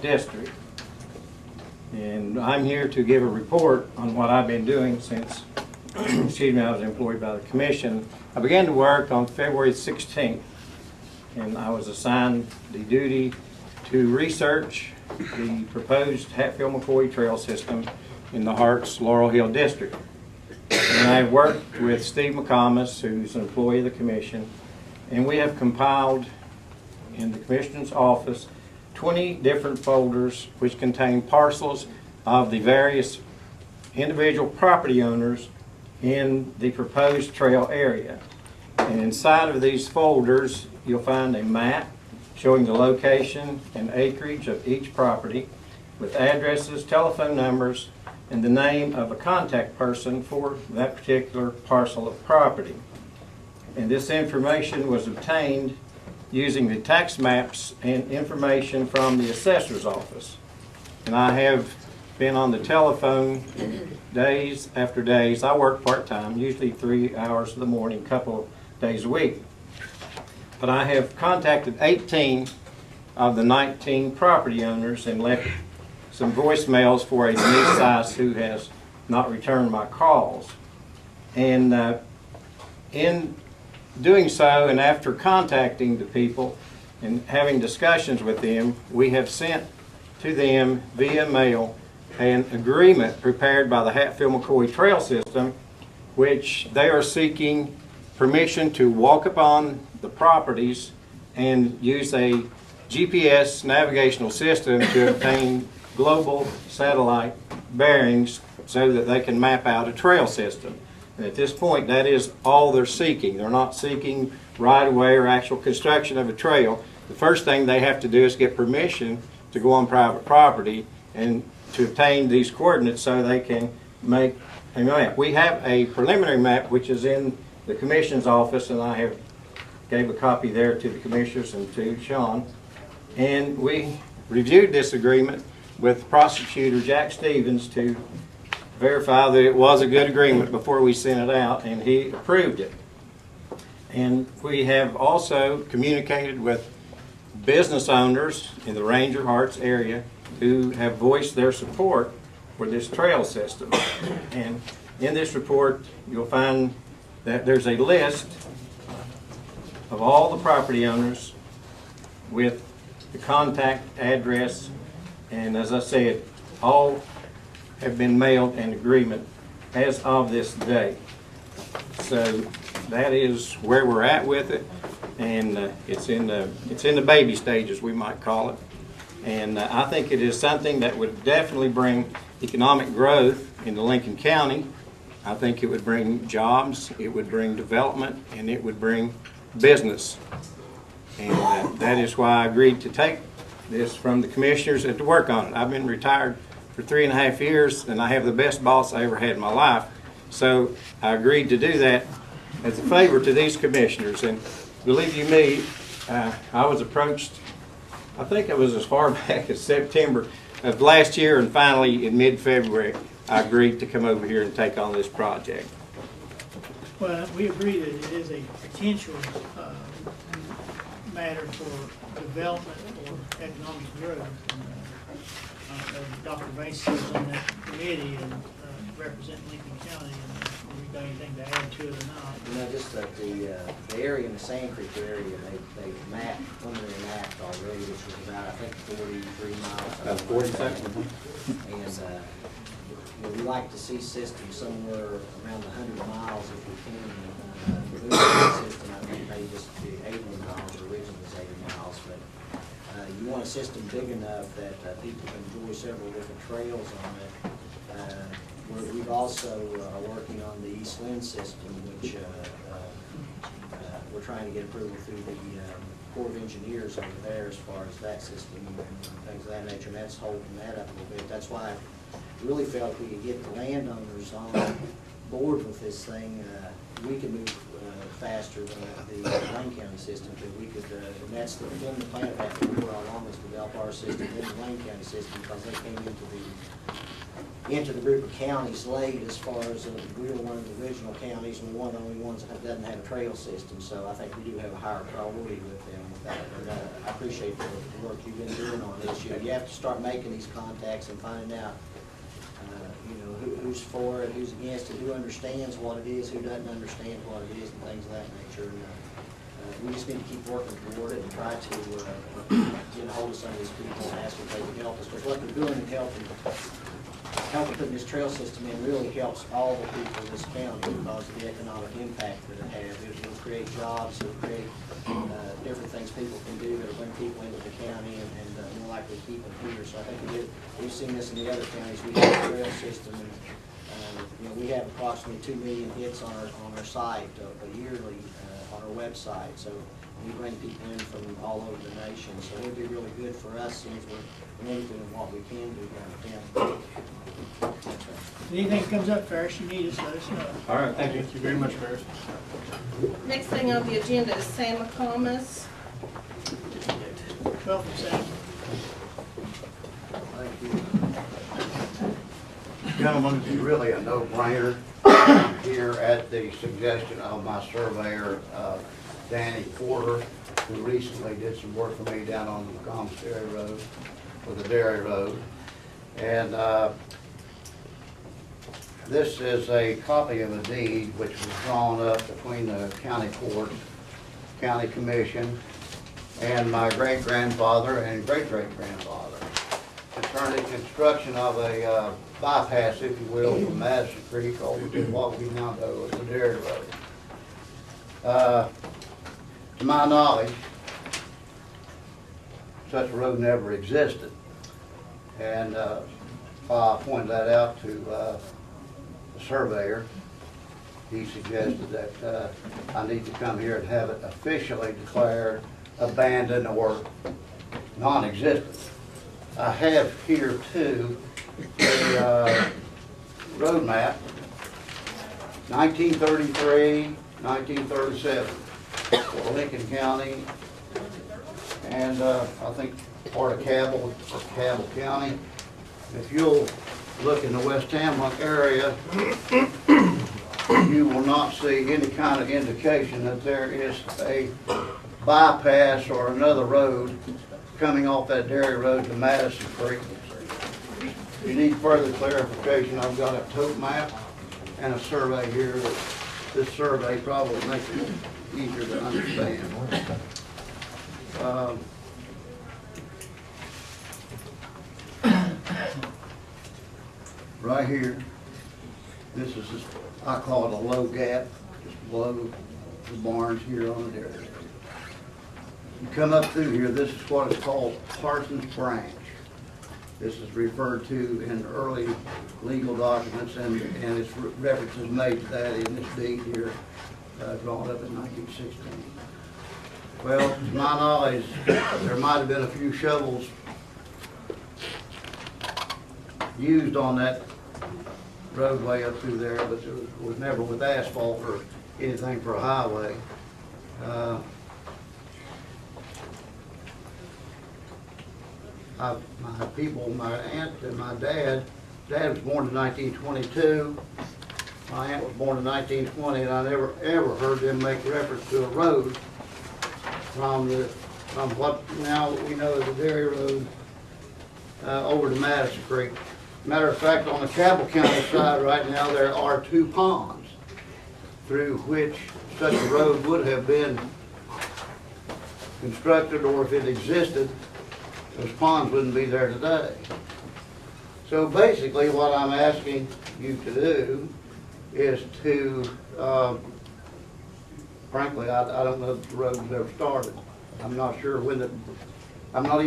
district. And I'm here to give a report on what I've been doing since excuse me, I was employed by the commission. I began to work on February 16th, and I was assigned the duty to research the proposed Hatfield-McCoy Trail System in the Harts Laurel Hill District. And I worked with Steve McComas, who's an employee of the commission, and we have compiled in the commission's office 20 different folders which contain parcels of the various individual property owners in the proposed trail area. And inside of these folders you'll find a map showing the location and acreage of each property with addresses, telephone numbers, and the name of a contact person for that particular parcel of property. And this information was obtained using the tax maps and information from the assessor's office. And I have been on the telephone days after days. I work part-time, usually 3 hours in the morning, a couple of days a week. But I have contacted 18 of the 19 property owners and left some voicemails for a Denise Sice who has not returned my calls. And in doing so, and after contacting the people and having discussions with them, we have sent to them via mail an agreement prepared by the Hatfield-McCoy Trail System, which they are seeking permission to walk upon the properties and use a GPS navigational system to obtain global satellite bearings so that they can map out a trail system. And at this point, that is all they're seeking. They're not seeking right-of-way or actual construction of a trail. The first thing they have to do is get permission to go on private property and to obtain these coordinates so they can make a map. We have a preliminary map which is in the commission's office, and I have gave a copy there to the commissioners and to Sean. And we reviewed this agreement with prosecutor Jack Stevens to verify that it was a good agreement before we sent it out, and he approved it. And we have also communicated with business owners in the Ranger Harts area who have voiced their support for this trail system. And in this report you'll find that there's a list of all the property owners with the contact address, and as I said, all have been mailed an agreement as of this day. So that is where we're at with it, and it's in the baby stages, we might call it. And I think it is something that would definitely bring economic growth into Lincoln County. I think it would bring jobs, it would bring development, and it would bring business. And that is why I agreed to take this from the commissioners and to work on it. I've been retired for 3.5 years, and I have the best boss I ever had in my life. So I agreed to do that as a favor to these commissioners. And believe you me, I was approached, I think it was as far back as September of last year, and finally in mid-February I agreed to come over here and take on this project. Well, we agree that it is a potential matter for development or economic growth. Dr. Bates is on that committee and represent Lincoln County, and if you've got anything to add to it or not. You know, just that the area in the Sand Creek area, they mapped, preliminary mapped already, which was about, I think, 43 miles. About 47. And you know, we like to see systems somewhere around 100 miles if we can. The system, I think, maybe just be 80 miles. Originally was 80 miles, but you want a system big enough that people can enjoy several different trails on it. We've also are working on the East Lynn system, which we're trying to get approval through the Corps of Engineers over there as far as that system and things of that nature, and that's holding that up a little bit. That's why I really felt we could get the landowners on board with this thing. We can move faster than the Wayne County system, because we could, and that's the plan that we were on long is to develop our system in the Wayne County system, because they came into the into the group of counties late as far as we were one of the original counties and one of the only ones that doesn't have a trail system. So I think we do have a higher priority with them with that. And I appreciate the work you've been doing on this. You have to start making these contacts and finding out, who's for it, who's against it, who understands what it is, who doesn't understand what it is, and things of that nature. And, we just need to keep working toward it and try to get a hold of some of these people and ask if they can help us. Because what they're doing in helping putting this trail system in really helps all the people in this county because of the economic impact that it has. It'll create jobs, it'll create different things people can do that'll bring people into the county and more likely keep them here. So I think we've seen this in the other counties. We have a trail system and we have approximately 2 million hits on our site yearly on our website. So we bring people in from all over the nation. So it'll be really good for us since we're doing what we can do down in town. Anything comes up, Ferris, you need us, let us know. All right, thank you. Thank you very much, Ferris. Next thing on the agenda is Sam McComas. 12 of Sam. Thank you. Gentlemen, it's really a no-brainer here at the suggestion of my surveyor, Danny Porter, who recently did some work for me down on the McComas Dairy Road, or the Dairy Road. And this is a copy of a deed which was drawn up between the county court, county commission, and my great-grandfather and great-great-grandfather concerning construction of a bypass, if you will, from Madison Creek over to what we now know as the Dairy Road. To my knowledge, such a road never existed. And I pointed that out to the surveyor. He suggested that I need to come here and have it officially declared abandoned or non-existent. I have here too a road map, 1933, 1937, for Lincoln County, and I think part of Cabell County. If you'll look in the West Tamlin area, you will not see any kind of indication that there is a bypass or another road coming off that Dairy Road to Madison Creek. If you need further clarification, I've got a tote map and a survey here. This survey probably makes it easier to understand. Right here, this is just, I call it a low gap, just below the barns here on the Dairy Road. You come up through here, this is what is called Parsons Branch. This is referred to in early legal documents, and it's references made to that in this deed here, drawn up in 1916. Well, to my knowledge, there might have been a few shovels used on that roadway up through there, but it was never with asphalt or anything for a highway. My people, my aunt and my dad was born in 1922. My aunt was born in 1920, and I never ever heard them make reference to a road from what now we know as the Dairy Road over to Madison Creek. Matter of fact, on the Cabell County side right now, there are 2 ponds through which such a road would have been constructed, or if it existed, those ponds wouldn't be there today. So basically what I'm asking you to do is to, frankly, I don't know if the road was ever started. I'm not sure when I'm not even